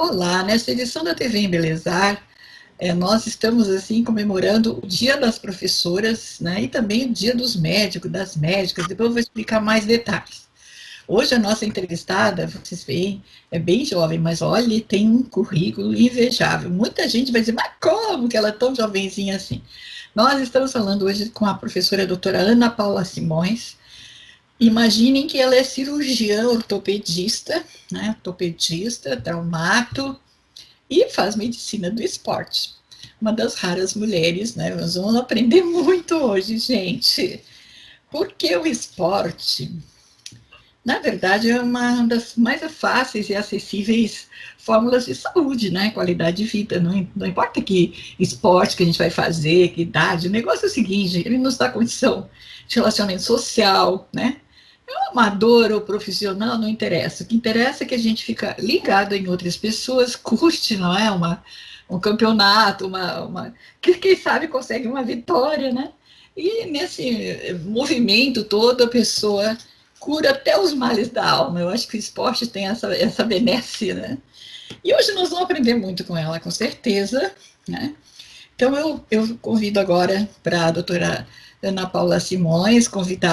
Olá, nesta edição da TV Embelezar, nós estamos assim comemorando o Dia das Professoras, né, e também o Dia dos Médicos, das médicas. Depois eu vou explicar mais detalhes. Hoje a nossa entrevistada, vocês veem, é bem jovem, mas olha, tem um currículo invejável. Muita gente vai dizer, mas como que ela é tão jovenzinha assim? Nós estamos falando hoje com a professora doutora Ana Paula Simões. Imaginem que ela é cirurgiã ortopedista, né, ortopedista, traumato, e faz medicina do esporte. Uma das raras mulheres, né? Nós vamos aprender muito hoje, gente. Porque o esporte, na verdade, é uma das mais fáceis e acessíveis fórmulas de saúde, né? Qualidade de vida. Não importa que esporte que a gente vai fazer, que idade. O negócio é o seguinte: ele nos dá condição de relacionamento social, né? Amador ou profissional, não interessa. O que interessa é que a gente fica ligado em outras pessoas, curte, não é? Um campeonato, que quem sabe consegue uma vitória, né? E nesse movimento todo, a pessoa cura até os males da alma. Eu acho que o esporte tem essa benesse, né? E hoje nós vamos aprender muito com ela, com certeza, né? Então eu convido agora para a doutora Ana Paula Simões, convido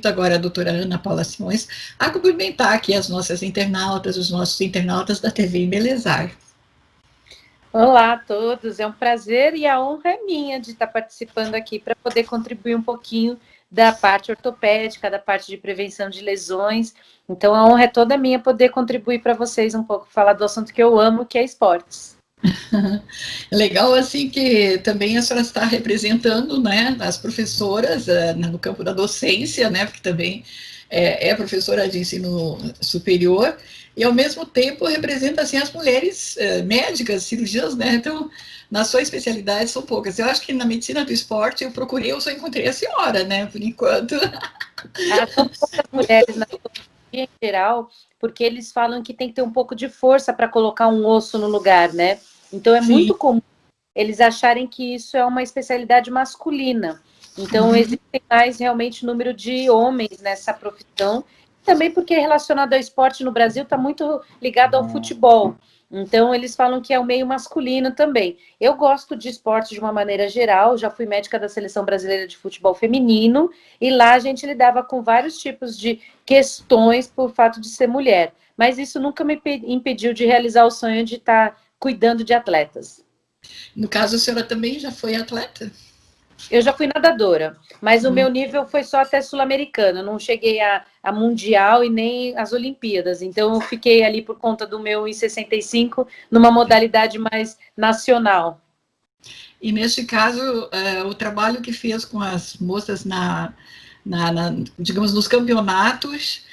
agora a doutora Ana Paula Simões a cumprimentar aqui as nossas internautas, os nossos internautas da TV Embelezar. Olá a todos, é um prazer e a honra é minha de estar participando aqui para poder contribuir um pouquinho da parte ortopédica, da parte de prevenção de lesões. Então a honra é toda minha poder contribuir para vocês um pouco, falar do assunto que eu amo, que é esportes. Legal, assim, que também a senhora está representando, né, as professoras no campo da docência, né, porque também é professora de ensino superior, e ao mesmo tempo representa, assim, as mulheres médicas, cirurgiãs, né, então, na sua especialidade são poucas. Eu acho que na medicina do esporte eu só encontrei a senhora, né, por enquanto. São poucas mulheres na em geral, porque eles falam que tem que ter um pouco de força para colocar um osso no lugar, né? Então é Sim. muito comum eles acharem que isso é uma especialidade masculina. Então, existe mais realmente número de homens nessa profissão, também porque relacionado ao esporte no Brasil está muito ligado ao futebol. Então, eles falam que é o meio masculino também. Eu gosto de esporte de uma maneira geral, já fui médica da Seleção Brasileira de Futebol Feminino, e lá a gente lidava com vários tipos de questões por fato de ser mulher. Mas isso nunca me impediu de realizar o sonho de estar cuidando de atletas. No caso, a senhora também já foi atleta? Eu já fui nadadora, mas o meu nível foi só até sul-americana, não cheguei a mundial e nem às Olimpíadas. Então, eu fiquei ali por conta do meu 1,65 numa modalidade mais nacional. E neste caso, o trabalho que fez com as moças digamos, nos campeonatos,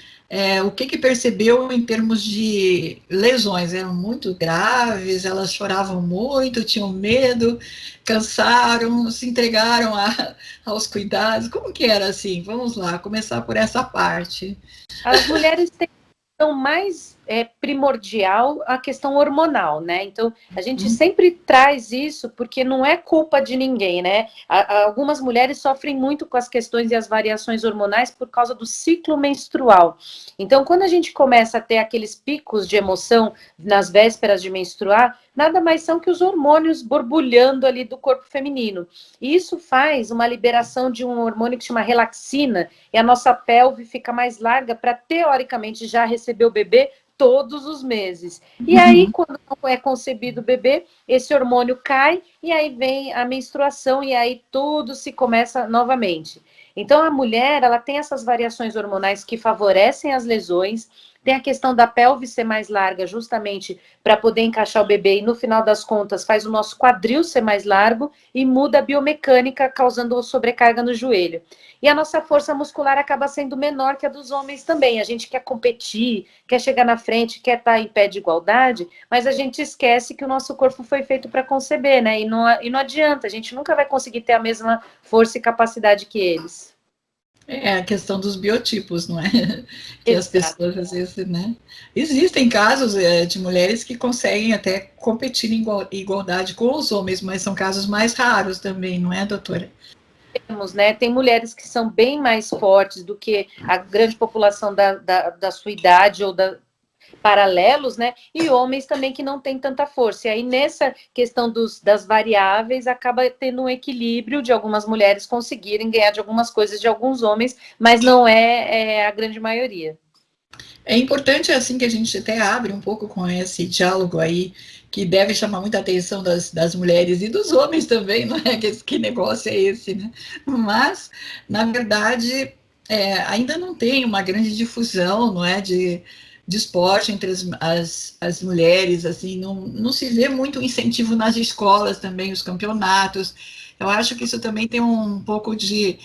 o que percebeu em termos de lesões? Eram muito graves, elas choravam muito, tinham medo, cansaram, se entregaram aos cuidados. Como que era assim? Vamos lá, começar por essa parte. As mulheres têm questão mais primordial a questão hormonal, né? Então, a gente sempre traz isso porque não é culpa de ninguém, né? Algumas mulheres sofrem muito com as questões e as variações hormonais por causa do ciclo menstrual. Então, quando a gente começa a ter aqueles picos de emoção nas vésperas de menstruar, nada mais são que os hormônios borbulhando ali do corpo feminino. E isso faz uma liberação de um hormônio que chama relaxina, e a nossa pelve fica mais larga para, teoricamente, já receber o bebê todos os meses. E aí, quando não é concebido o bebê, esse hormônio cai e aí vem a menstruação e aí tudo se começa novamente. Então, a mulher, ela tem essas variações hormonais que favorecem as lesões, tem a questão da pelve ser mais larga, justamente para poder encaixar o bebê, e no final das contas faz o nosso quadril ser mais largo e muda a biomecânica, causando sobrecarga no joelho. E a nossa força muscular acaba sendo menor que a dos homens também. A gente quer competir, quer chegar na frente, quer estar em pé de igualdade, mas a gente esquece que o nosso corpo foi feito para conceber, né? E não adianta, a gente nunca vai conseguir ter a mesma força e capacidade que eles. É a questão dos biotipos, não é? Que as Exato. pessoas, às vezes, né? Existem casos de mulheres que conseguem até competir em igualdade com os homens, mas são casos mais raros também, não é, doutora? Temos, né? Tem mulheres que são bem mais fortes do que a grande população da sua idade ou paralelos, né? E homens também que não têm tanta força. E aí, nessa questão das variáveis, acaba tendo um equilíbrio de algumas mulheres conseguirem ganhar de algumas coisas de alguns homens, mas não é a grande maioria. É importante, assim, que a gente até abre um pouco com esse diálogo aí, que deve chamar muita atenção das mulheres e dos homens também, não é? Que negócio é esse, né? Mas, na verdade, ainda não tem uma grande difusão, não é? De esporte entre as mulheres, assim, não se vê muito incentivo nas escolas também, os campeonatos. Eu acho que isso também tem um pouco de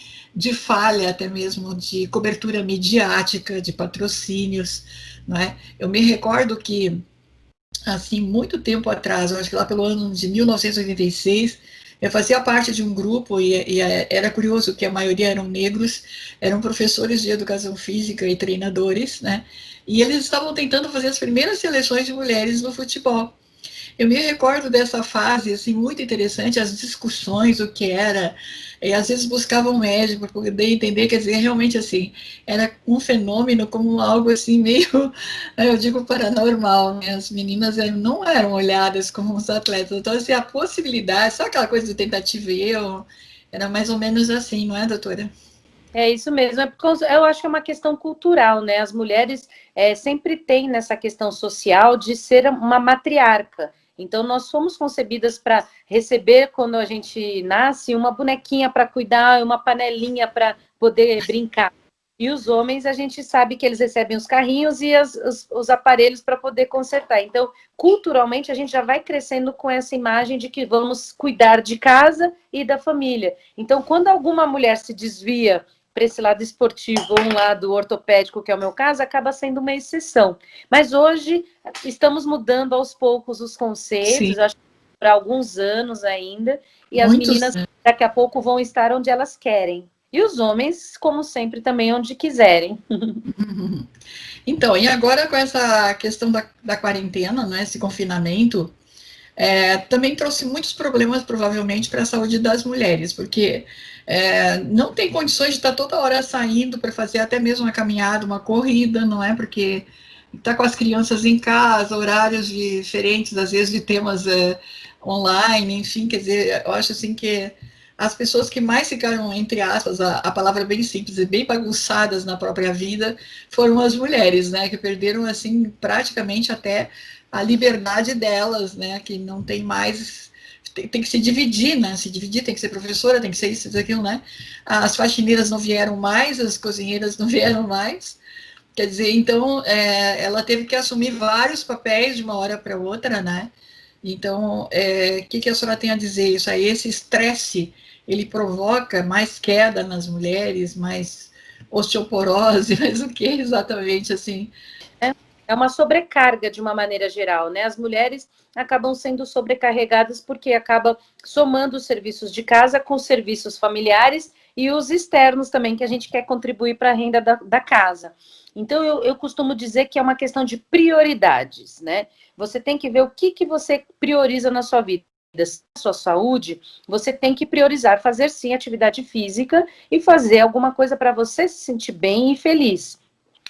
falha, até mesmo de cobertura midiática, de patrocínios, não é? Eu me recordo que, assim, muito tempo atrás, eu acho que lá pelo ano de 1986, eu fazia parte de um grupo e era curioso que a maioria eram negros, eram professores de educação física e treinadores, né? E eles estavam tentando fazer as primeiras seleções de mulheres no futebol. Eu me recordo dessa fase, assim, muito interessante, as discussões, o que era, e às vezes buscava um médico para poder entender, quer dizer, realmente, assim, era um fenômeno como algo, assim, meio, eu digo, paranormal, né? As meninas não eram olhadas como os atletas, então, assim, a possibilidade, só aquela coisa de tentativa e erro, era mais ou menos assim, não é, doutora? É isso mesmo, é porque eu acho que é uma questão cultural, né? As mulheres sempre têm nessa questão social de ser uma matriarca. Então, nós fomos concebidas para receber, quando a gente nasce, uma bonequinha para cuidar, uma panelinha para poder brincar. E os homens, a gente sabe que eles recebem os carrinhos e os aparelhos para poder consertar. Então, culturalmente, a gente já vai crescendo com essa imagem de que vamos cuidar de casa e da família. Então, quando alguma mulher se desvia para esse lado esportivo ou um lado ortopédico, que é o meu caso, acaba sendo uma exceção. Mas hoje estamos mudando aos poucos os Sim, conceitos, acho que para alguns anos ainda, e as muitos. meninas daqui a pouco vão estar onde elas querem. E os homens, como sempre, também onde quiserem. Então, e agora com essa questão da quarentena, né, esse confinamento, também trouxe muitos problemas, provavelmente, para a saúde das mulheres, porque não tem condições de estar toda hora saindo para fazer até mesmo uma caminhada, uma corrida, não é? Porque está com as crianças em casa, horários diferentes, às vezes de temas online, enfim, quer dizer, eu acho assim que as pessoas que mais ficaram, entre aspas, a palavra bem simples e bem bagunçadas na própria vida, foram as mulheres, né, que perderam, assim, praticamente até a liberdade delas, né, que não tem mais, tem que se dividir, né, se dividir, tem que ser professora, tem que ser isso, aquilo, né, as faxineiras não vieram mais, as cozinheiras não vieram mais, quer dizer, então, ela teve que assumir vários papéis de uma hora para outra, né, então, o que a senhora tem a dizer isso aí? Esse estresse, ele provoca mais queda nas mulheres, mais osteoporose, mas o que exatamente, assim? É uma sobrecarga de uma maneira geral, né? As mulheres acabam sendo sobrecarregadas porque acaba somando os serviços de casa com os serviços familiares e os externos também, que a gente quer contribuir para a renda da casa. Então, eu costumo dizer que é uma questão de prioridades, né? Você tem que ver o que você prioriza na sua vida. A sua saúde, você tem que priorizar fazer sim atividade física e fazer alguma coisa para você se sentir bem e feliz.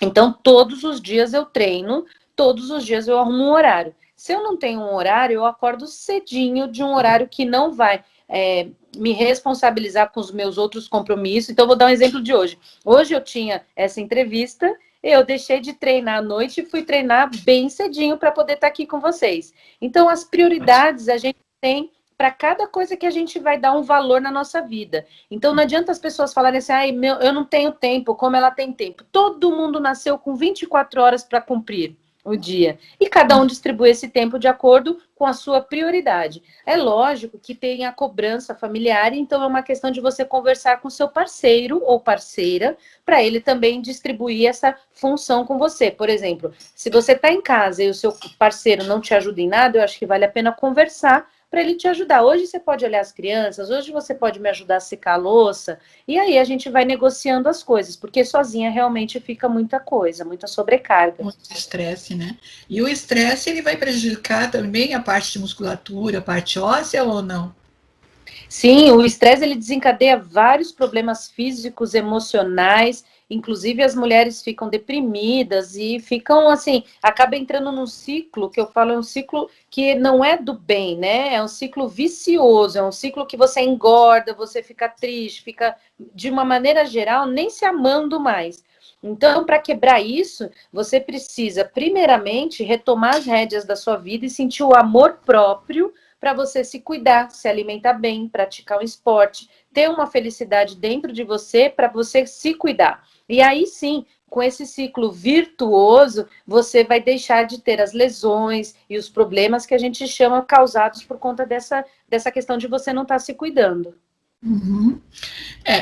Então, todos os dias eu treino, todos os dias eu arrumo um horário. Se eu não tenho um horário, eu acordo cedinho de um horário que não vai me responsabilizar com os meus outros compromissos. Então, vou dar um exemplo de hoje. Hoje eu tinha essa entrevista, eu deixei de treinar à noite e fui treinar bem cedinho para poder estar aqui com vocês. Então, as prioridades a gente tem para cada coisa que a gente vai dar um valor na nossa vida. Então não adianta as pessoas falarem assim, ai, eu não tenho tempo, como ela tem tempo. Todo mundo nasceu com 24 horas para cumprir o dia. E cada um distribui esse tempo de acordo com a sua prioridade. É lógico que tem a cobrança familiar, então é uma questão de você conversar com seu parceiro ou parceira, para ele também distribuir essa função com você. Por exemplo, se você está em casa e o seu parceiro não te ajuda em nada, eu acho que vale a pena conversar para ele te ajudar. Hoje você pode olhar as crianças, hoje você pode me ajudar a secar a louça, e aí a gente vai negociando as coisas, porque sozinha realmente fica muita coisa, muita sobrecarga. Muito estresse, né? E o estresse, ele vai prejudicar também a parte de musculatura, a parte óssea ou não? Sim, o estresse ele desencadeia vários problemas físicos, emocionais, inclusive as mulheres ficam deprimidas e ficam assim, acaba entrando num ciclo que eu falo, é um ciclo que não é do bem, né? É um ciclo vicioso, é um ciclo que você engorda, você fica triste, fica de uma maneira geral nem se amando mais. Então, para quebrar isso, você precisa, primeiramente, retomar as rédeas da sua vida e sentir o amor próprio para você se cuidar, se alimentar bem, praticar um esporte, ter uma felicidade dentro de você para você se cuidar. E aí sim, com esse ciclo virtuoso, você vai deixar de ter as lesões e os problemas que a gente chama causados por conta dessa questão de você não estar se cuidando. Uhum.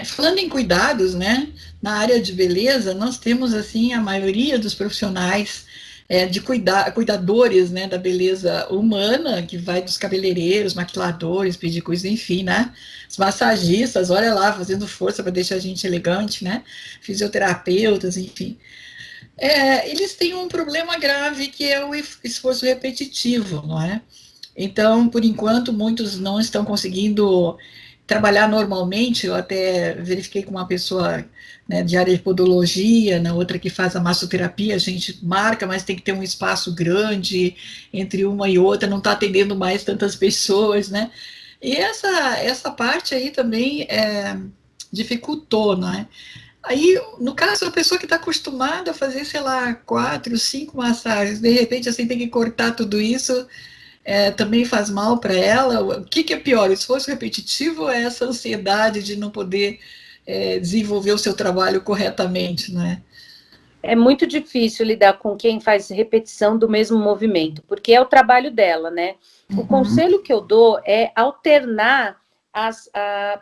Falando em cuidados, né, na área de beleza, nós temos, assim, a maioria dos profissionais cuidadores, né, da beleza humana, que vai dos cabeleireiros, maquiladores, pedicures, enfim, né, os massagistas, olha lá, fazendo força para deixar a gente elegante, né, fisioterapeutas, enfim. Eles têm um problema grave que é o esforço repetitivo, não é? Então, por enquanto, muitos não estão conseguindo trabalhar normalmente. Eu até verifiquei com uma pessoa, né, de área de podologia, na outra que faz a massoterapia, a gente marca, mas tem que ter um espaço grande entre uma e outra, não está atendendo mais tantas pessoas, né? E essa parte aí também dificultou, não é? Aí, no caso, a pessoa que está acostumada a fazer, sei lá, 4, 5 massagens, de repente, assim, tem que cortar tudo isso, também faz mal para ela. O que é pior, o esforço repetitivo ou essa ansiedade de não poder desenvolver o seu trabalho corretamente, né? É muito difícil lidar com quem faz repetição do mesmo movimento, porque é o trabalho dela, né? O Uhum. conselho que eu dou é alternar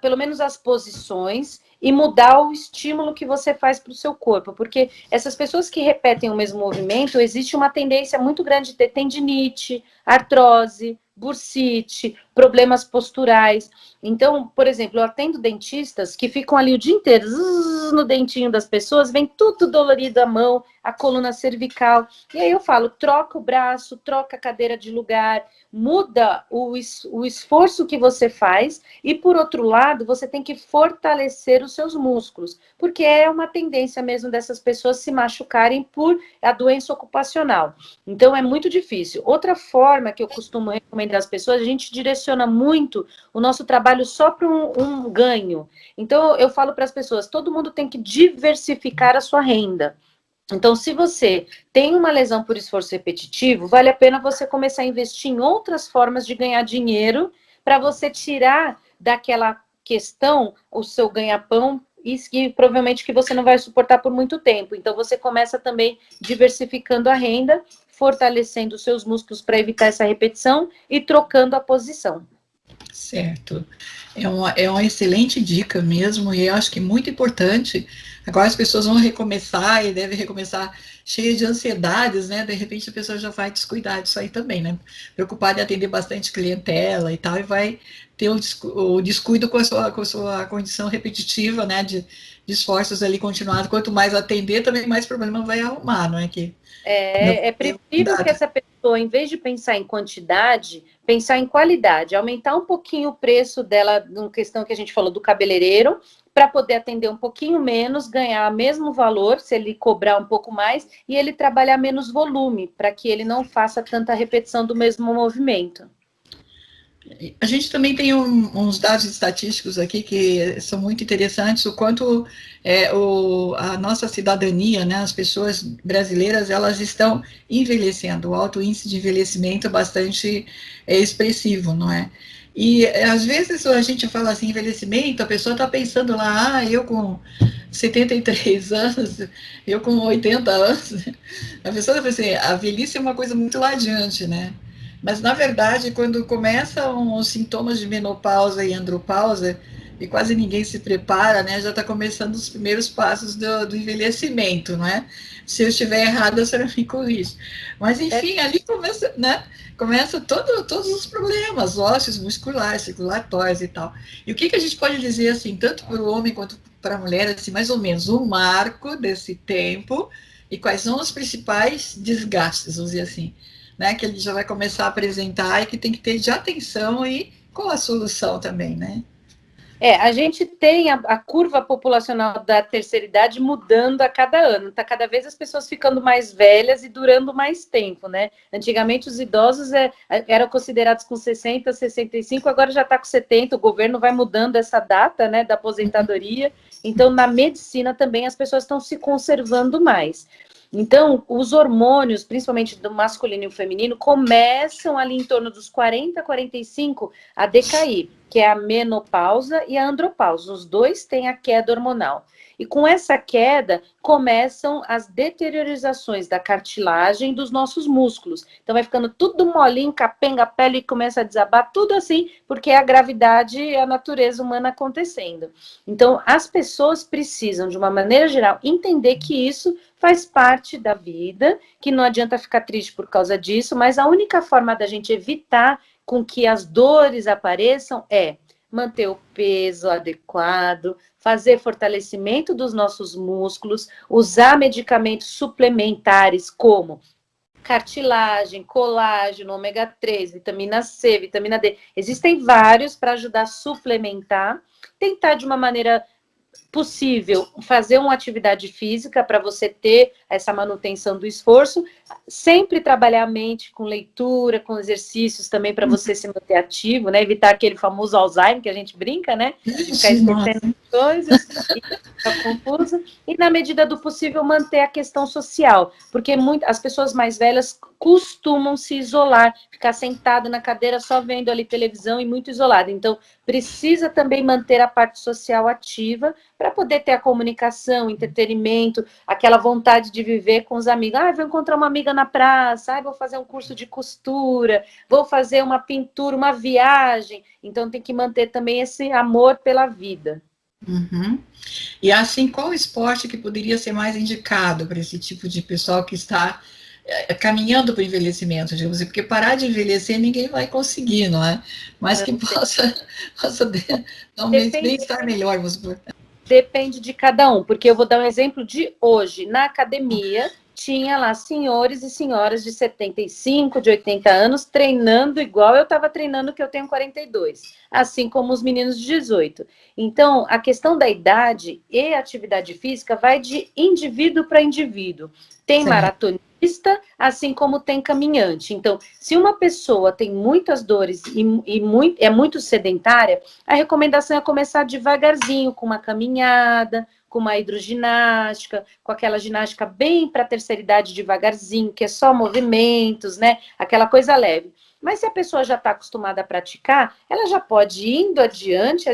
pelo menos as posições e mudar o estímulo que você faz para o seu corpo, porque essas pessoas que repetem o mesmo movimento, existe uma tendência muito grande de ter tendinite, artrose, bursite, problemas posturais. Então, por exemplo, eu atendo dentistas que ficam ali o dia inteiro no dentinho das pessoas, vem tudo dolorido a mão, a coluna cervical. E aí eu falo, troca o braço, troca a cadeira de lugar, muda o esforço que você faz e, por outro lado, você tem que fortalecer os seus músculos, porque é uma tendência mesmo dessas pessoas se machucarem por a doença ocupacional. Então, é muito difícil. Outra forma que eu costumo recomendar às pessoas, a gente direciona muito o nosso trabalho só para um ganho. Então, eu falo para as pessoas, todo mundo tem que diversificar a sua renda. Então, se você tem uma lesão por esforço repetitivo, vale a pena você começar a investir em outras formas de ganhar dinheiro para você tirar daquela questão o seu ganha-pão e provavelmente que você não vai suportar por muito tempo. Então, você começa também diversificando a renda, fortalecendo os seus músculos para evitar essa repetição e trocando a posição. Certo. É uma excelente dica mesmo, e eu acho que é muito importante. Agora as pessoas vão recomeçar e devem recomeçar cheias de ansiedades, né? De repente a pessoa já vai descuidar disso aí também, né? Preocupada em atender bastante clientela e tal, e vai ter o descuido com a sua condição repetitiva, né? De esforços ali continuados. Quanto mais atender, também mais problema vai arrumar, não é? Que não É tem preferível que cuidado. essa pessoa, em vez de pensar em quantidade, pensar em qualidade, aumentar um pouquinho o preço dela, na questão que a gente falou do cabeleireiro, para poder atender um pouquinho menos, ganhar o mesmo valor, se ele cobrar um pouco mais, e ele trabalhar menos volume, para que ele não faça tanta repetição do mesmo movimento. A gente também tem uns dados estatísticos aqui que são muito interessantes, o quanto a nossa cidadania, né, as pessoas brasileiras, elas estão envelhecendo, o alto índice de envelhecimento é bastante expressivo, não é? E às vezes a gente fala assim, envelhecimento, a pessoa está pensando lá, eu com 73 anos, eu com 80 anos, a pessoa está pensando, a velhice é uma coisa muito lá adiante, né? Mas, na verdade, quando começam os sintomas de menopausa e andropausa, e quase ninguém se prepara, né, já está começando os primeiros passos do envelhecimento, não é? Se eu estiver errada, a senhora me corrige. Mas, É, enfim, ali começa, né, começa todos os problemas, ósseos, musculares, circulatórios e tal. E o que a gente pode dizer, assim, tanto para o homem quanto para a mulher, assim, mais ou menos, um marco desse tempo e quais são os principais desgastes, vamos dizer assim, né, que ele já vai começar a apresentar e que tem que ter de atenção e qual a solução também, né? A gente tem a curva populacional da terceira idade mudando a cada ano. Está cada vez as pessoas ficando mais velhas e durando mais tempo, né? Antigamente os idosos eram considerados com 60, 65, agora já está com 70. O governo vai mudando essa data, né, da aposentadoria. Então, na medicina também as pessoas estão se conservando mais. Então, os hormônios, principalmente do masculino e o feminino, começam ali em torno dos 40, 45 a decair, que é a menopausa e a andropausa. Os dois têm a queda hormonal. E com essa queda, começam as deteriorizações da cartilagem dos nossos músculos. Então, vai ficando tudo molinho, capenga, a pele começa a desabar, tudo assim, porque é a gravidade e a natureza humana acontecendo. Então, as pessoas precisam, de uma maneira geral, entender que isso faz parte da vida, que não adianta ficar triste por causa disso, mas a única forma da gente evitar com que as dores apareçam é manter o peso adequado, fazer fortalecimento dos nossos músculos, usar medicamentos suplementares como cartilagem, colágeno, ômega 3, vitamina C, vitamina D. Existem vários para ajudar a suplementar, tentar de uma maneira possível fazer uma atividade física para você ter essa manutenção do esforço, sempre trabalhar a mente com leitura, com exercícios também para você se manter ativo, né? Evitar aquele famoso Alzheimer que a gente brinca, né? De ficar esquecendo coisas e ficar confuso. E na medida do possível manter a questão social, porque as pessoas mais velhas costumam se isolar, ficar sentado na cadeira só vendo ali televisão e muito isolado. Então, precisa também manter a parte social ativa para poder ter a comunicação, entretenimento, aquela vontade de viver com os amigos. Vou encontrar uma amiga na praça, vou fazer um curso de costura, vou fazer uma pintura, uma viagem. Então, tem que manter também esse amor pela vida. Uhum. E assim, qual esporte que poderia ser mais indicado para esse tipo de pessoal que está caminhando para o envelhecimento, digamos assim, porque parar de envelhecer ninguém vai conseguir, não é? Mas que possa dar um bem-estar melhor, vamos supor. Depende de cada um, porque eu vou dar um exemplo de hoje. Na academia, tinha lá senhores e senhoras de 75, de 80 anos, treinando igual eu estava treinando, que eu tenho 42, assim como os meninos de 18. Então, a questão da idade e atividade física vai de indivíduo para indivíduo. Tem maratonista, assim como tem caminhante. Então, se uma pessoa tem muitas dores e é muito sedentária, a recomendação é começar devagarzinho, com uma caminhada, com uma hidroginástica, com aquela ginástica bem para a terceira idade, devagarzinho, que é só movimentos, né? Aquela coisa leve. Mas se a pessoa já está acostumada a praticar, ela já pode ir indo adiante,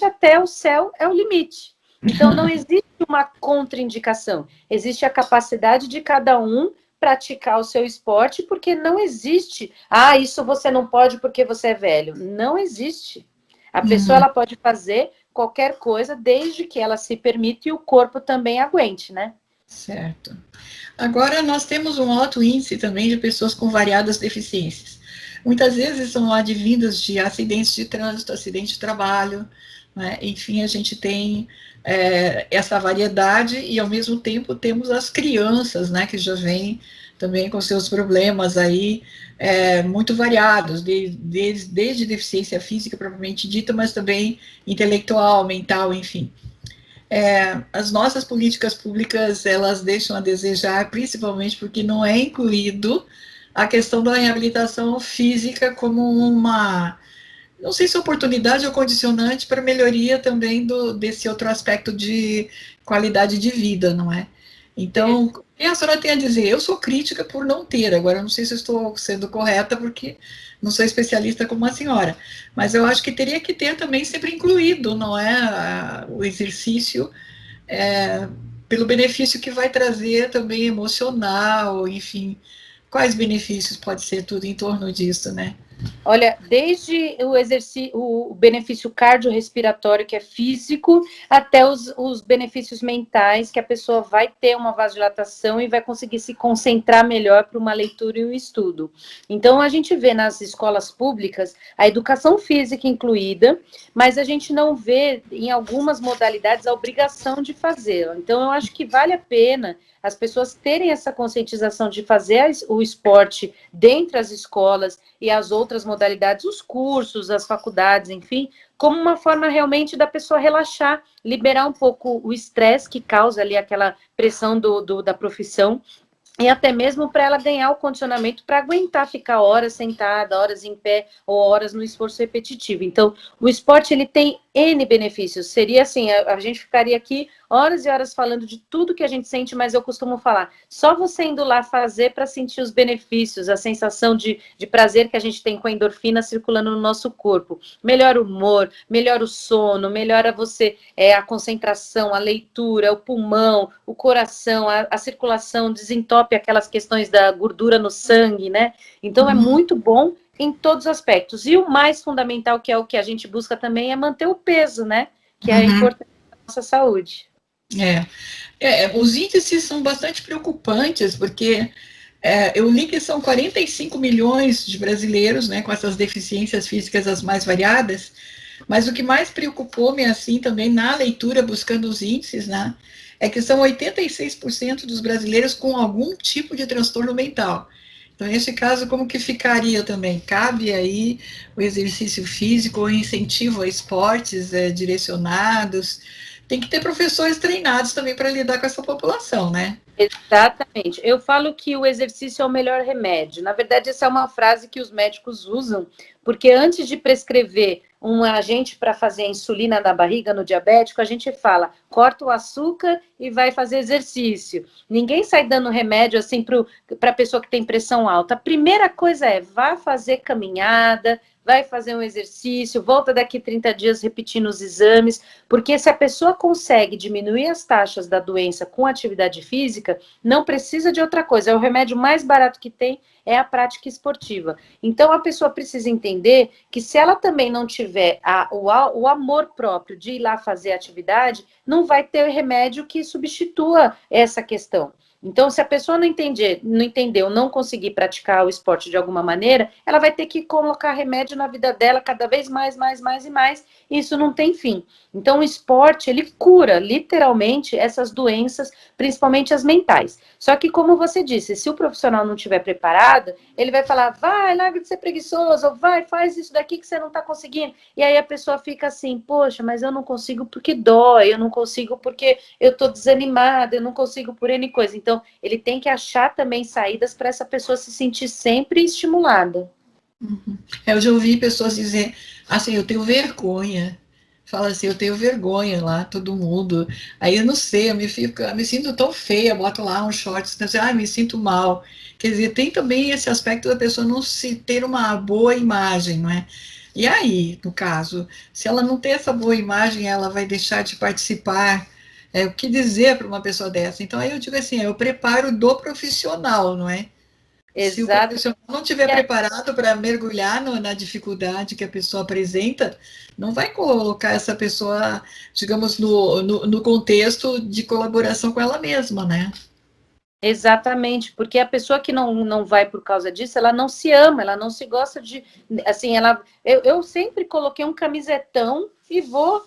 até o céu é o limite. Então, não existe uma contraindicação. Existe a capacidade de cada um praticar o seu esporte, porque não existe, isso você não pode porque você é velho. Não existe. A pessoa ela pode fazer qualquer coisa, desde que ela se permita e o corpo também aguente, né? Certo. Agora, nós temos um alto índice também de pessoas com variadas deficiências. Muitas vezes são advindas de acidentes de trânsito, acidente de trabalho, né? Enfim, a gente tem essa variedade e, ao mesmo tempo, temos as crianças, né, que já vêm também com seus problemas aí muito variados, desde deficiência física propriamente dita, mas também intelectual, mental, enfim. As nossas políticas públicas, elas deixam a desejar, principalmente porque não é incluído a questão da reabilitação física como uma, não sei se oportunidade ou condicionante para melhoria também desse outro aspecto de qualidade de vida, não é? Então, o que a senhora tem a dizer? Eu sou crítica por não ter, agora eu não sei se eu estou sendo correta, porque não sou especialista como a senhora, mas eu acho que teria que ter também sempre incluído, não é, o exercício, pelo benefício que vai trazer também emocional, enfim, quais benefícios pode ser tudo em torno disso, né? Olha, desde o exercício, o benefício cardiorrespiratório, que é físico, até os benefícios mentais, que a pessoa vai ter uma vasodilatação e vai conseguir se concentrar melhor para uma leitura e um estudo. Então, a gente vê nas escolas públicas a educação física incluída, mas a gente não vê, em algumas modalidades, a obrigação de fazê-la. Então, eu acho que vale a pena as pessoas terem essa conscientização de fazer o esporte dentro das escolas e as outras outras modalidades, os cursos, as faculdades, enfim, como uma forma realmente da pessoa relaxar, liberar um pouco o estresse que causa ali aquela pressão da profissão, e até mesmo para ela ganhar o condicionamento para aguentar ficar horas sentada, horas em pé ou horas no esforço repetitivo. Então, o esporte ele tem N benefícios. Seria assim, a gente ficaria aqui horas e horas falando de tudo que a gente sente, mas eu costumo falar, só você indo lá fazer para sentir os benefícios, a sensação de prazer que a gente tem com a endorfina circulando no nosso corpo. Melhora o humor, melhora o sono, melhora você, a concentração, a leitura, o pulmão, o coração, a circulação, desentope aquelas questões da gordura no sangue, né? Então é muito bom em todos os aspectos. E o mais fundamental, que é o que a gente busca também, é manter o peso, né? Que é importante para a nossa saúde. Os índices são bastante preocupantes, porque eu li que são 45 milhões de brasileiros, né, com essas deficiências físicas as mais variadas, mas o que mais preocupou-me, assim, também na leitura, buscando os índices, né, é que são 86% dos brasileiros com algum tipo de transtorno mental. Então, nesse caso, como que ficaria também? Cabe aí o exercício físico, o incentivo a esportes direcionados. Tem que ter professores treinados também para lidar com essa população, né? Exatamente. Eu falo que o exercício é o melhor remédio. Na verdade, essa é uma frase que os médicos usam, porque antes de prescrever um agente para fazer a insulina na barriga no diabético, a gente fala, corta o açúcar e vai fazer exercício. Ninguém sai dando remédio assim para a pessoa que tem pressão alta. A primeira coisa é, vá fazer caminhada, vai fazer um exercício, volta daqui 30 dias repetindo os exames, porque se a pessoa consegue diminuir as taxas da doença com atividade física, não precisa de outra coisa. É o remédio mais barato que tem, é a prática esportiva. Então, a pessoa precisa entender que se ela também não tiver o amor próprio de ir lá fazer atividade, não vai ter remédio que substitua essa questão. Então, se a pessoa não entendeu, não conseguir praticar o esporte de alguma maneira, ela vai ter que colocar remédio na vida dela cada vez mais, e mais, e isso não tem fim. Então, o esporte, ele cura, literalmente, essas doenças, principalmente as mentais. Só que, como você disse, se o profissional não estiver preparado, ele vai falar, vai, larga de ser preguiçoso, ou vai, faz isso daqui que você não está conseguindo. E aí a pessoa fica assim, poxa, mas eu não consigo porque dói, eu não consigo porque eu estou desanimada, eu não consigo por N coisa. Então, ele tem que achar também saídas para essa pessoa se sentir sempre estimulada. Eu já ouvi pessoas dizer assim, eu tenho vergonha. Fala assim, eu tenho vergonha lá, todo mundo. Aí eu não sei, eu me sinto tão feia, boto lá um shorts, assim, me sinto mal. Quer dizer, tem também esse aspecto da pessoa não se ter uma boa imagem, não é? E aí, no caso, se ela não tem essa boa imagem, ela vai deixar de participar. O que dizer para uma pessoa dessa? Então, aí eu digo assim, é o preparo do profissional, não é? Se o Exato. profissional não estiver preparado para mergulhar na dificuldade que a pessoa apresenta, não vai colocar essa pessoa, digamos, no contexto de colaboração com ela mesma, né? Exatamente, porque a pessoa que não vai por causa disso, ela não se ama, ela não se gosta de. Assim, eu sempre coloquei um camisetão e vou,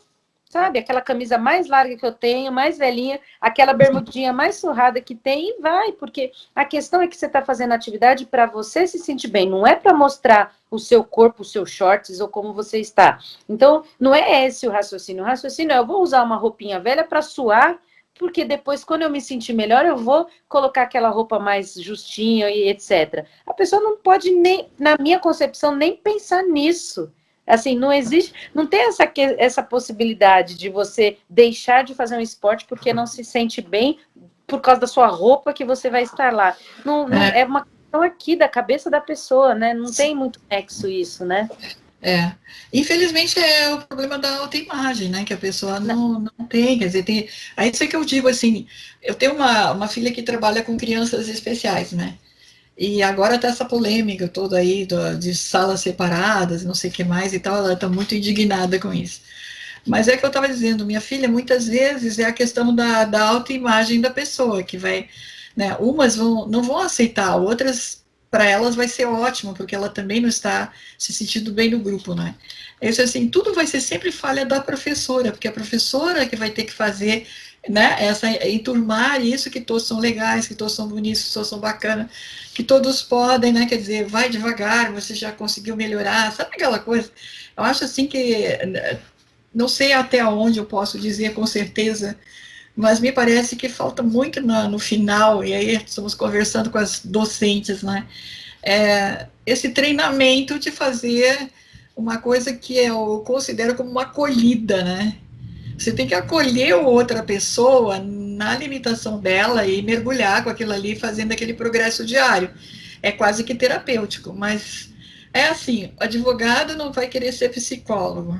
sabe, aquela camisa mais larga que eu tenho, mais velhinha, aquela bermudinha mais surrada que tem e vai, porque a questão é que você está fazendo atividade para você se sentir bem, não é para mostrar o seu corpo, os seus shorts ou como você está. Então, não é esse o raciocínio. O raciocínio é: eu vou usar uma roupinha velha para suar, porque depois, quando eu me sentir melhor, eu vou colocar aquela roupa mais justinha e etc. A pessoa não pode nem, na minha concepção, nem pensar nisso. Assim, não existe, não tem essa possibilidade de você deixar de fazer um esporte porque não se sente bem por causa da sua roupa que você vai estar lá. É uma questão aqui da cabeça da pessoa, né? Não tem muito nexo isso, né? Infelizmente é o problema da autoimagem, né? Que a pessoa não tem, quer dizer, tem. Aí isso é que eu digo assim, eu tenho uma filha que trabalha com crianças especiais, né? E agora tá essa polêmica toda aí de salas separadas, não sei o que mais e tal, ela tá muito indignada com isso. Mas é que eu estava dizendo, minha filha, muitas vezes é a questão da autoimagem da pessoa, que vai, né, umas não vão aceitar, outras, para elas vai ser ótimo, porque ela também não está se sentindo bem no grupo, né? Isso assim, tudo vai ser sempre falha da professora, porque a professora que vai ter que fazer né, enturmar isso, que todos são legais, que todos são bonitos, que todos são bacanas, que todos podem, né, quer dizer, vai devagar, você já conseguiu melhorar, sabe aquela coisa? Eu acho assim que, não sei até onde eu posso dizer com certeza, mas me parece que falta muito no final, e aí estamos conversando com as docentes, né, esse treinamento de fazer uma coisa que eu considero como uma acolhida, né, você tem que acolher outra pessoa na limitação dela e mergulhar com aquilo ali, fazendo aquele progresso diário. É quase que terapêutico, mas é assim, o advogado não vai querer ser psicólogo,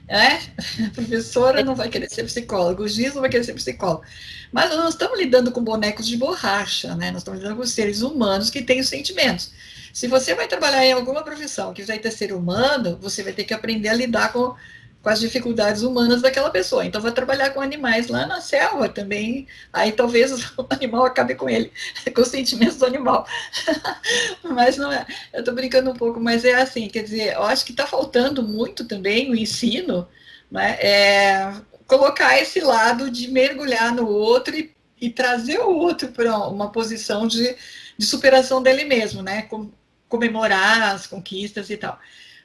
né? A professora não vai querer ser psicólogo, o juiz não vai querer ser psicólogo. Mas nós não estamos lidando com bonecos de borracha, né? Nós estamos lidando com seres humanos que têm os sentimentos. Se você vai trabalhar em alguma profissão que vai ter ser humano, você vai ter que aprender a lidar com as dificuldades humanas daquela pessoa. Então, vai trabalhar com animais lá na selva também. Aí talvez o animal acabe com ele, com os sentimentos do animal. Mas não é. Eu estou brincando um pouco, mas é assim, quer dizer, eu acho que está faltando muito também o ensino, né? Colocar esse lado de mergulhar no outro e trazer o outro para uma posição de superação dele mesmo, né? Comemorar as conquistas e tal.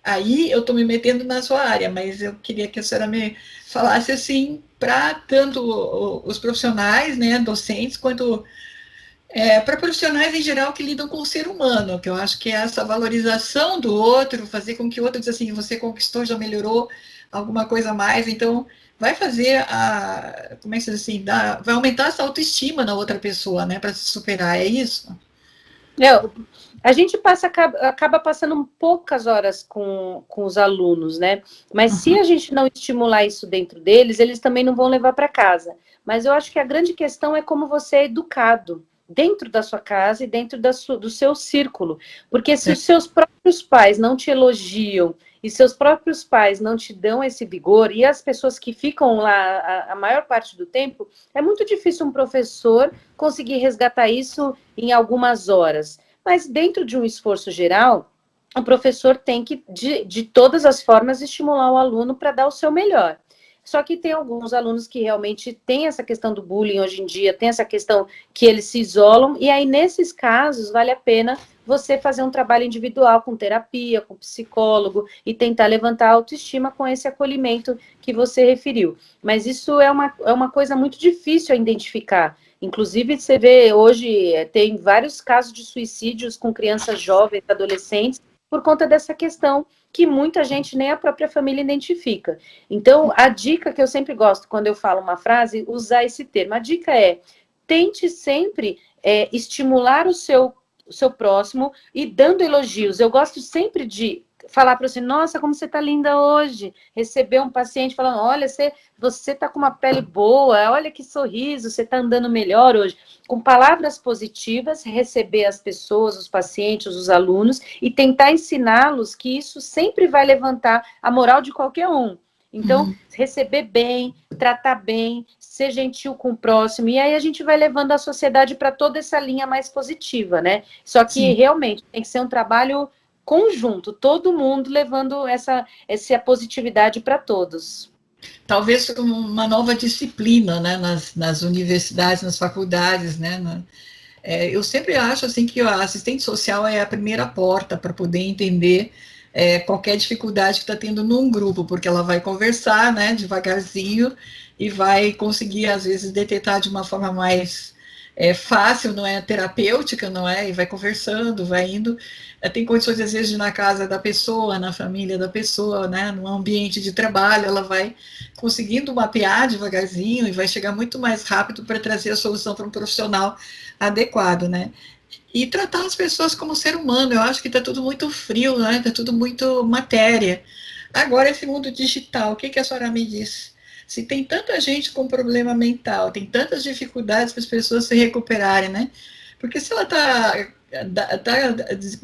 Aí eu estou me metendo na sua área, mas eu queria que a senhora me falasse assim, para tanto os profissionais, né, docentes, quanto para profissionais em geral que lidam com o ser humano, que eu acho que é essa valorização do outro, fazer com que o outro diz assim, você conquistou, já melhorou alguma coisa a mais, então vai fazer como é que se diz assim, vai aumentar essa autoestima na outra pessoa, né, para se superar, é isso? A gente acaba passando poucas horas com os alunos, né? Mas se a gente não estimular isso dentro deles, eles também não vão levar para casa. Mas eu acho que a grande questão é como você é educado dentro da sua casa e dentro do seu círculo. Porque se os seus próprios pais não te elogiam e seus próprios pais não te dão esse vigor, e as pessoas que ficam lá a maior parte do tempo, é muito difícil um professor conseguir resgatar isso em algumas horas. Mas dentro de um esforço geral, o professor tem que, de todas as formas, estimular o aluno para dar o seu melhor. Só que tem alguns alunos que realmente têm essa questão do bullying hoje em dia, tem essa questão que eles se isolam, e aí, nesses casos, vale a pena você fazer um trabalho individual com terapia, com psicólogo, e tentar levantar a autoestima com esse acolhimento que você referiu. Mas isso é uma coisa muito difícil a identificar. Inclusive, você vê hoje, tem vários casos de suicídios com crianças jovens, adolescentes, por conta dessa questão que muita gente, nem a própria família, identifica. Então, a dica que eu sempre gosto, quando eu falo uma frase, usar esse termo. A dica é, tente sempre estimular o seu próximo e dando elogios. Eu gosto sempre de falar para você, nossa, como você está linda hoje. Receber um paciente falando, olha, você está com uma pele boa, olha que sorriso, você está andando melhor hoje. Com palavras positivas, receber as pessoas, os pacientes, os alunos, e tentar ensiná-los que isso sempre vai levantar a moral de qualquer um. Então, receber bem, tratar bem, ser gentil com o próximo, e aí a gente vai levando a sociedade para toda essa linha mais positiva, né? Só que, sim, realmente, tem que ser um trabalho conjunto, todo mundo levando essa positividade para todos. Talvez uma nova disciplina, né, nas universidades, nas faculdades, né, eu sempre acho assim que a assistente social é a primeira porta para poder entender qualquer dificuldade que está tendo num grupo, porque ela vai conversar, né, devagarzinho e vai conseguir às vezes detectar de uma forma mais fácil, não é terapêutica, não é, e vai conversando, vai indo, tem condições às vezes de ir na casa da pessoa, na família da pessoa, né, no ambiente de trabalho, ela vai conseguindo mapear devagarzinho e vai chegar muito mais rápido para trazer a solução para um profissional adequado, né? E tratar as pessoas como ser humano, eu acho que está tudo muito frio, né? Está tudo muito matéria. Agora, esse mundo digital, o que a senhora me diz? Se tem tanta gente com problema mental, tem tantas dificuldades para as pessoas se recuperarem, né? Porque se ela está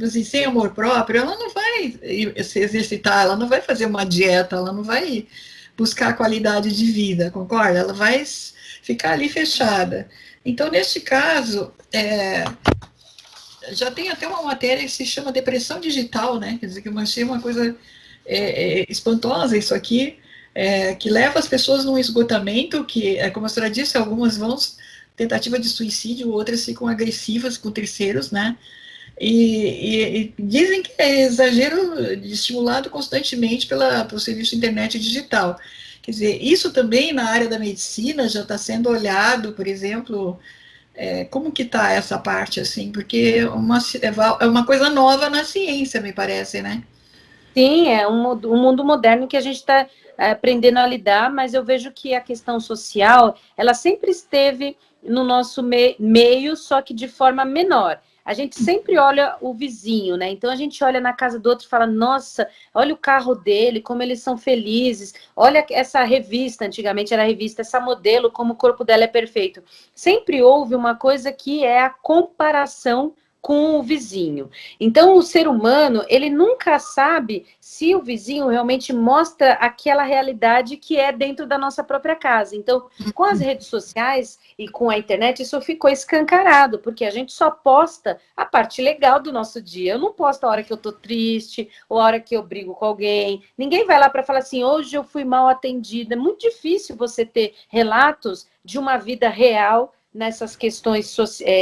assim, sem amor próprio, ela não vai se exercitar, ela não vai fazer uma dieta, ela não vai buscar qualidade de vida, concorda? Ela vai ficar ali fechada. Então, neste caso, já tem até uma matéria que se chama depressão digital, né? Quer dizer, que eu achei uma coisa espantosa isso aqui. que leva as pessoas num esgotamento que, como a senhora disse, algumas vão tentativa de suicídio, outras ficam agressivas com terceiros, né? E dizem que é exagero estimulado constantemente pelo serviço de internet digital. Quer dizer, isso também na área da medicina já está sendo olhado, por exemplo, como que está essa parte, assim, porque é uma coisa nova na ciência, me parece, né? Sim, é um mundo moderno que a gente está aprendendo a lidar, mas eu vejo que a questão social, ela sempre esteve no nosso meio, só que de forma menor. A gente sempre olha o vizinho, né? Então a gente olha na casa do outro e fala: nossa, olha o carro dele, como eles são felizes, olha essa revista, antigamente era revista, essa modelo, como o corpo dela é perfeito. Sempre houve uma coisa que é a comparação com o vizinho. Então, o ser humano, ele nunca sabe se o vizinho realmente mostra aquela realidade que é dentro da nossa própria casa. Então, com as redes sociais e com a internet, isso ficou escancarado, porque a gente só posta a parte legal do nosso dia. Eu não posto a hora que eu tô triste, ou a hora que eu brigo com alguém. Ninguém vai lá para falar assim: hoje eu fui mal atendida. É muito difícil você ter relatos de uma vida real nessas questões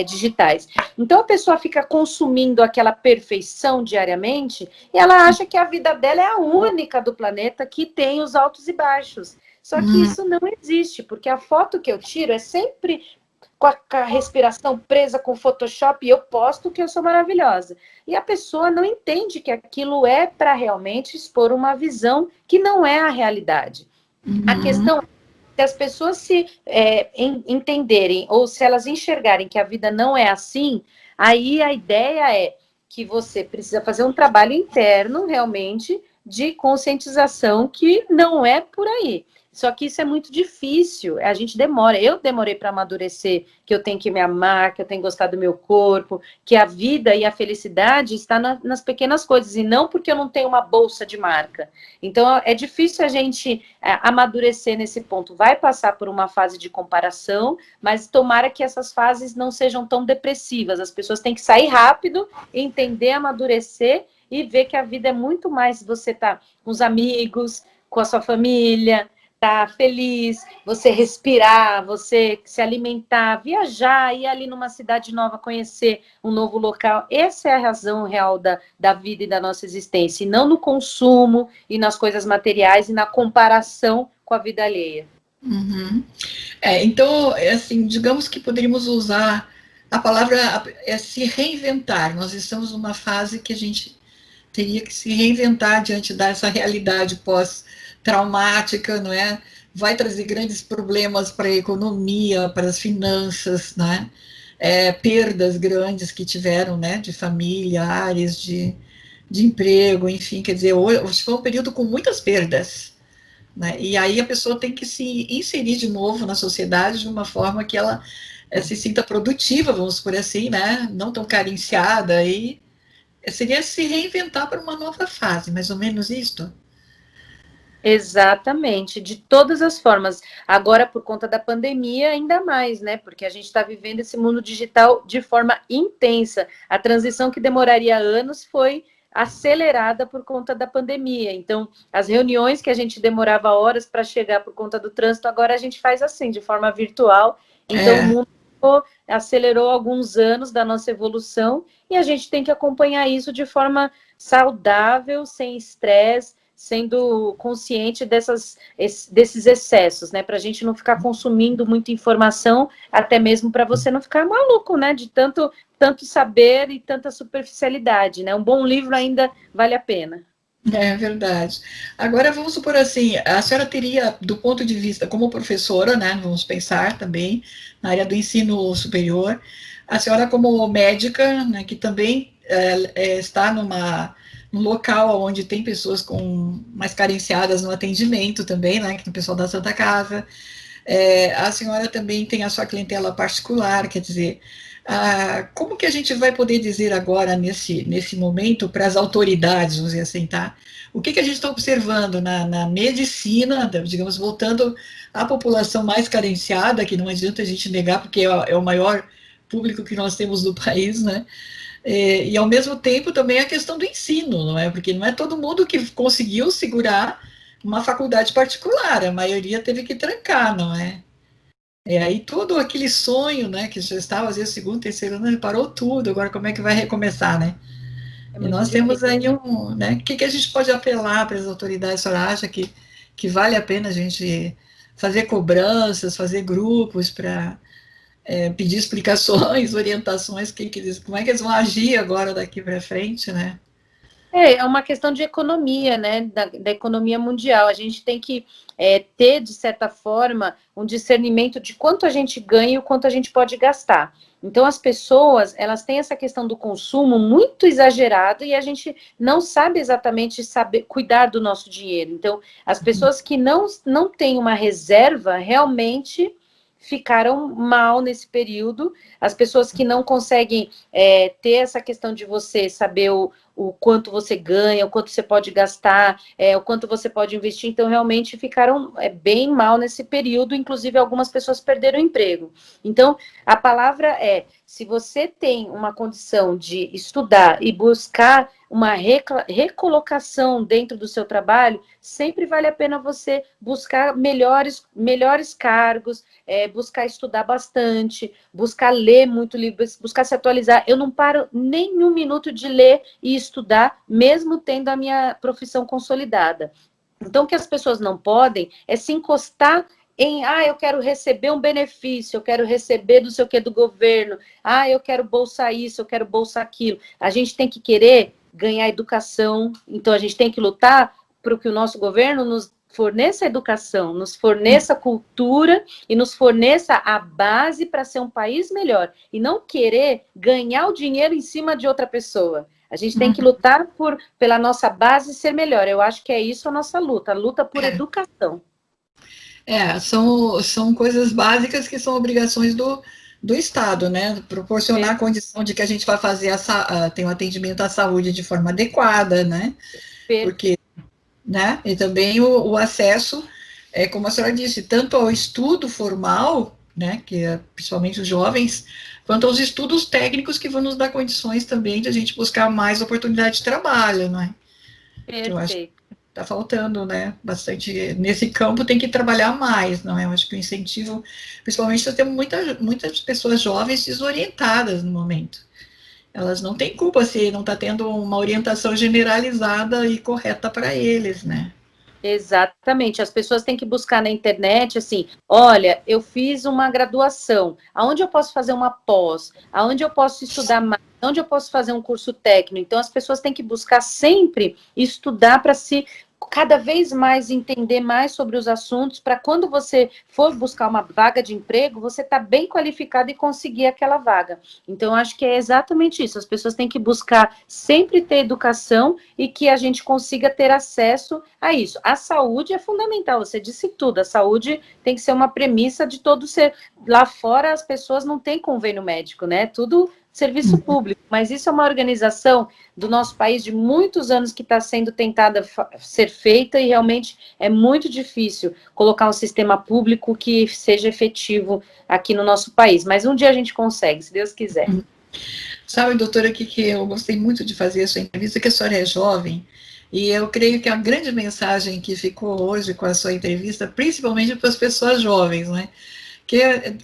digitais. Então a pessoa fica consumindo aquela perfeição diariamente e ela acha que a vida dela é a única do planeta que tem os altos e baixos. Só que isso não existe, porque a foto que eu tiro é sempre com a respiração presa com Photoshop e eu posto que eu sou maravilhosa. E a pessoa não entende que aquilo é para realmente expor uma visão que não é a realidade. A questão se as pessoas se entenderem ou se elas enxergarem que a vida não é assim, aí a ideia é que você precisa fazer um trabalho interno realmente de conscientização que não é por aí. Só que isso é muito difícil, a gente demora. Eu demorei para amadurecer que eu tenho que me amar, que eu tenho que gostar do meu corpo, que a vida e a felicidade está nas pequenas coisas, e não porque eu não tenho uma bolsa de marca. Então, é difícil a gente amadurecer nesse ponto. Vai passar por uma fase de comparação, mas tomara que essas fases não sejam tão depressivas. As pessoas têm que sair rápido, entender, amadurecer e ver que a vida é muito mais você estar com os amigos, com a sua família, estar feliz, você respirar, você se alimentar, viajar, ir ali numa cidade nova, conhecer um novo local. Essa é a razão real da vida e da nossa existência, e não no consumo e nas coisas materiais e na comparação com a vida alheia. Uhum. Então, assim, digamos que poderíamos usar a palavra se reinventar. Nós estamos numa fase que a gente teria que se reinventar diante dessa realidade pós-traumática, não é? Vai trazer grandes problemas para a economia, para as finanças, né? Perdas grandes que tiveram, né? De familiares, de emprego, enfim, quer dizer, hoje foi um período com muitas perdas, né? E aí a pessoa tem que se inserir de novo na sociedade de uma forma que ela se sinta produtiva, vamos por assim, né? Não tão carenciada, e seria se reinventar para uma nova fase, mais ou menos isto? Exatamente, de todas as formas. Agora, por conta da pandemia, ainda mais, né? Porque a gente está vivendo esse mundo digital de forma intensa. A transição que demoraria anos foi acelerada por conta da pandemia. Então, as reuniões que a gente demorava horas para chegar por conta do trânsito, agora a gente faz assim, de forma virtual. Então, o É, mundo acelerou alguns anos da nossa evolução e a gente tem que acompanhar isso de forma saudável, sem estresse, sendo consciente desses excessos, né? Para a gente não ficar consumindo muita informação, até mesmo para você não ficar maluco, né? De tanto saber e tanta superficialidade, né? Um bom livro ainda vale a pena. é verdade. Agora, vamos supor assim, a senhora teria, do ponto de vista como professora, né, vamos pensar também na área do ensino superior, a senhora como médica, né, que também está num local onde tem pessoas com mais carenciadas no atendimento também, né, que é o pessoal da Santa Casa, a senhora também tem a sua clientela particular, quer dizer, como que a gente vai poder dizer agora, nesse momento, para as autoridades, vamos dizer assim, tá? O que a gente está observando na medicina, digamos, voltando à população mais carenciada, que não adianta a gente negar, porque é o maior público que nós temos no país, né? E ao mesmo tempo também a questão do ensino, não é? Porque não é todo mundo que conseguiu segurar, uma faculdade particular, a maioria teve que trancar, não é? E aí todo aquele sonho, né, que já estava, às vezes, segundo, terceiro ano, ele parou tudo, agora como é que vai recomeçar, né? É E muito nós temos difícil. aí né, o que a gente pode apelar para as autoridades? A senhora acha que vale a pena a gente fazer cobranças, fazer grupos para pedir explicações, orientações, como é que eles vão agir agora daqui para frente, né? É uma questão de economia, né? Da economia mundial. A gente tem que ter, de certa forma, um discernimento de quanto a gente ganha e o quanto a gente pode gastar. Então, as pessoas, elas têm essa questão do consumo muito exagerado e a gente não sabe exatamente saber cuidar do nosso dinheiro. Então, as pessoas que não têm uma reserva realmente ficaram mal nesse período. As pessoas que não conseguem ter essa questão de você saber o quanto você ganha, o quanto você pode gastar, o quanto você pode investir. Então, realmente ficaram bem mal nesse período. Inclusive, algumas pessoas perderam o emprego. Então, a palavra é: se você tem uma condição de estudar e buscar uma recolocação dentro do seu trabalho, sempre vale a pena você buscar melhores cargos, buscar estudar bastante, buscar ler muito livro, buscar se atualizar. Eu não paro nem um minuto de ler e estudar, mesmo tendo a minha profissão consolidada. Então, o que as pessoas não podem é se encostar eu quero receber um benefício, eu quero receber não sei o que do governo, eu quero bolsa isso, eu quero bolsa aquilo. A gente tem que querer ganhar educação, então a gente tem que lutar para que o nosso governo nos forneça educação, nos forneça cultura e nos forneça a base para ser um país melhor, e não querer ganhar o dinheiro em cima de outra pessoa. A gente tem que lutar pela nossa base ser melhor. Eu acho que é isso a nossa luta, a luta por educação. São coisas básicas que são obrigações do Estado, né? Proporcionar a condição de que a gente vai fazer tem um atendimento à saúde de forma adequada, né? Porque, né? E também o acesso, como a senhora disse, tanto ao estudo formal, né? Que é principalmente os jovens, quanto aos estudos técnicos que vão nos dar condições também de a gente buscar mais oportunidade de trabalho, não é? Eu acho que está faltando, né? Bastante nesse campo, tem que trabalhar mais, não é? Eu acho que o incentivo, principalmente nós temos muitas pessoas jovens desorientadas no momento. Elas não têm culpa se não está tendo uma orientação generalizada e correta para eles, né? Exatamente, as pessoas têm que buscar na internet, assim, olha, eu fiz uma graduação, aonde eu posso fazer uma pós, aonde eu posso estudar mais, onde eu posso fazer um curso técnico. Então, as pessoas têm que buscar sempre estudar para se cada vez mais entender mais sobre os assuntos, para quando você for buscar uma vaga de emprego, você está bem qualificado e conseguir aquela vaga. Então, eu acho que é exatamente isso, as pessoas têm que buscar sempre ter educação e que a gente consiga ter acesso a isso. A saúde é fundamental, você disse tudo, a saúde tem que ser uma premissa de todo ser. Lá fora as pessoas não têm convênio médico, né? Tudo serviço público, mas isso é uma organização do nosso país de muitos anos que está sendo tentada ser feita e realmente é muito difícil colocar um sistema público que seja efetivo aqui no nosso país, mas um dia a gente consegue, se Deus quiser. Sabe, doutora, que eu gostei muito de fazer a sua entrevista, que a senhora é jovem, e eu creio que a grande mensagem que ficou hoje com a sua entrevista, principalmente para as pessoas jovens, né? Que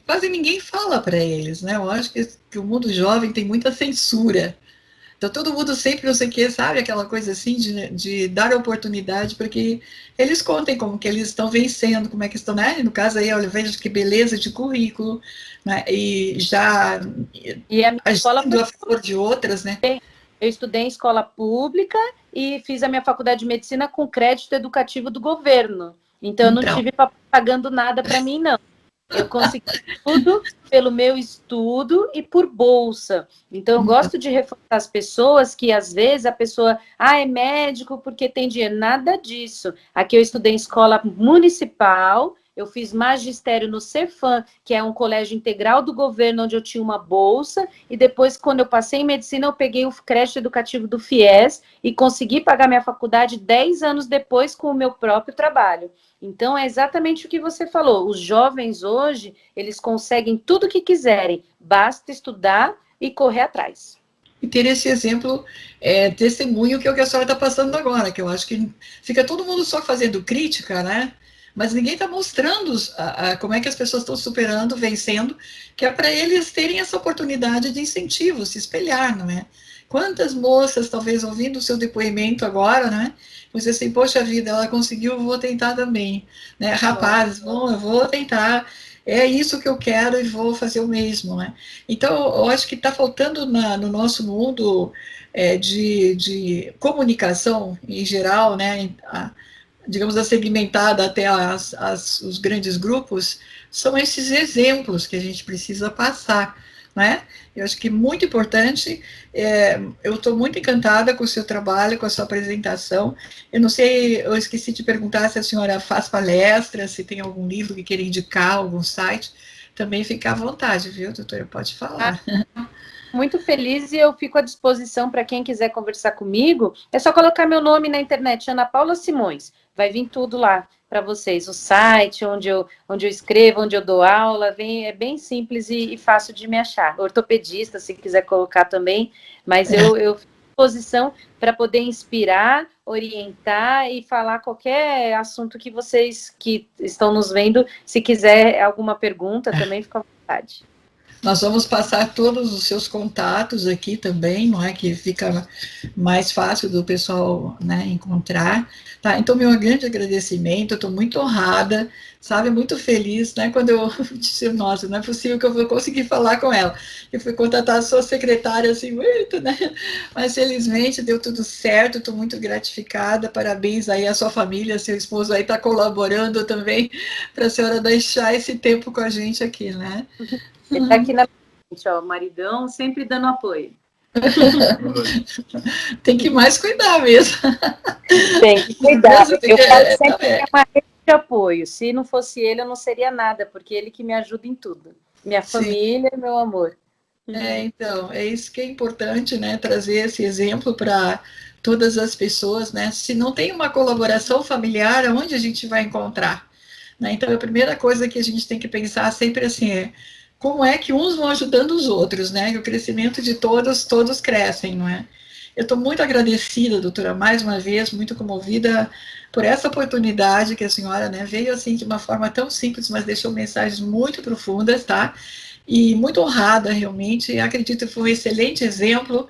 quase ninguém fala para eles, né? Eu acho que o mundo jovem tem muita censura. Então, todo mundo sempre, não sei o que, sabe? Aquela coisa assim de dar oportunidade para que eles contem como que eles estão vencendo, como é que estão, né? No caso aí, olha, veja que beleza de currículo, né? E já E a minha escola agindo a favor de outras, né? Eu estudei em escola pública e fiz a minha faculdade de medicina com crédito educativo do governo. Então, eu não Então, tive pagando nada para mim, não. Eu consegui tudo pelo meu estudo e por bolsa. Então, eu gosto de reforçar as pessoas que, às vezes, a pessoa, é médico porque tem dinheiro. Nada disso. Aqui eu estudei em escola municipal, eu fiz magistério no Cefam, que é um colégio integral do governo, onde eu tinha uma bolsa, e depois, quando eu passei em medicina, eu peguei o crédito educativo do FIES e consegui pagar minha faculdade 10 anos depois com o meu próprio trabalho. Então, é exatamente o que você falou. Os jovens hoje, eles conseguem tudo o que quiserem, basta estudar e correr atrás. e ter esse exemplo, testemunho, que é o que a senhora está passando agora, que eu acho que fica todo mundo só fazendo crítica, né? Mas ninguém está mostrando como é que as pessoas estão superando, vencendo, que é para eles terem essa oportunidade de incentivo, se espelhar, não é? Quantas moças, talvez ouvindo o seu depoimento agora, né? Você assim, poxa vida, ela conseguiu, eu vou tentar também, né? Rapazes, bom, eu vou tentar, é isso que eu quero e vou fazer o mesmo, né? Então, eu acho que está faltando no nosso mundo de comunicação em geral, né? Digamos, a segmentada até os grandes grupos, são esses exemplos que a gente precisa passar, né? Eu acho que é muito importante, eu estou muito encantada com o seu trabalho, com a sua apresentação. Eu não sei, eu esqueci de perguntar se a senhora faz palestras, se tem algum livro que queira indicar, algum site, também fica à vontade, viu, doutora? Pode falar. Muito feliz, e eu fico à disposição para quem quiser conversar comigo. É só colocar meu nome na internet, Ana Paula Simões. Vai vir tudo lá para vocês. O site, onde eu escrevo, onde eu dou aula, é bem simples e fácil de me achar. Ortopedista, se quiser colocar também, mas eu fico à disposição para poder inspirar, orientar e falar qualquer assunto que vocês que estão nos vendo, se quiser alguma pergunta, também fica à vontade. Nós vamos passar todos os seus contatos aqui também, não é? Que fica mais fácil do pessoal, né, encontrar. Tá? Então, meu grande agradecimento, eu estou muito honrada, sabe, muito feliz, né? Quando eu disse, nossa, não é possível que eu vou conseguir falar com ela. Eu fui contatar a sua secretária, assim, muito, né? Mas felizmente deu tudo certo, estou muito gratificada, parabéns aí à sua família, seu esposo aí está colaborando também para a senhora deixar esse tempo com a gente aqui, né? Ele está aqui na frente, ó, o maridão, sempre dando apoio. Tem que mais cuidar mesmo. Tem que cuidar. Eu falo sempre que é uma rede de apoio. Se não fosse ele, eu não seria nada, porque ele que me ajuda em tudo. Minha família e meu amor. Então, é isso que é importante, né? Trazer esse exemplo para todas as pessoas, né? Se não tem uma colaboração familiar, aonde a gente vai encontrar? Né? Então, a primeira coisa que a gente tem que pensar sempre assim é como é que uns vão ajudando os outros, né? E o crescimento de todos crescem, não é? Eu estou muito agradecida, doutora, mais uma vez, muito comovida por essa oportunidade que a senhora, né, veio assim de uma forma tão simples, mas deixou mensagens muito profundas, tá? E muito honrada, realmente. Acredito que foi um excelente exemplo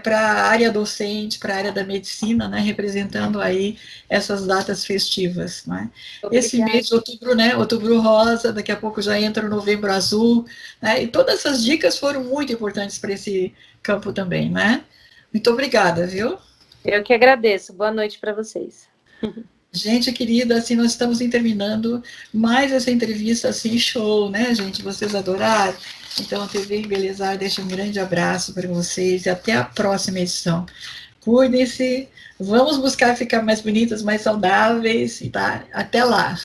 para a área docente, para a área da medicina, né, representando aí essas datas festivas. Né? Esse mês de outubro, né, outubro rosa, daqui a pouco já entra o novembro azul, né, e todas essas dicas foram muito importantes para esse campo também, né? Muito obrigada, viu? Eu que agradeço. Boa noite para vocês. Gente querida, assim, nós estamos terminando mais essa entrevista, assim, show, né, gente? Vocês adoraram? Então, a TV Embelezar deixa um grande abraço para vocês e até a próxima edição. Cuidem-se, vamos buscar ficar mais bonitas, mais saudáveis, tá? Até lá!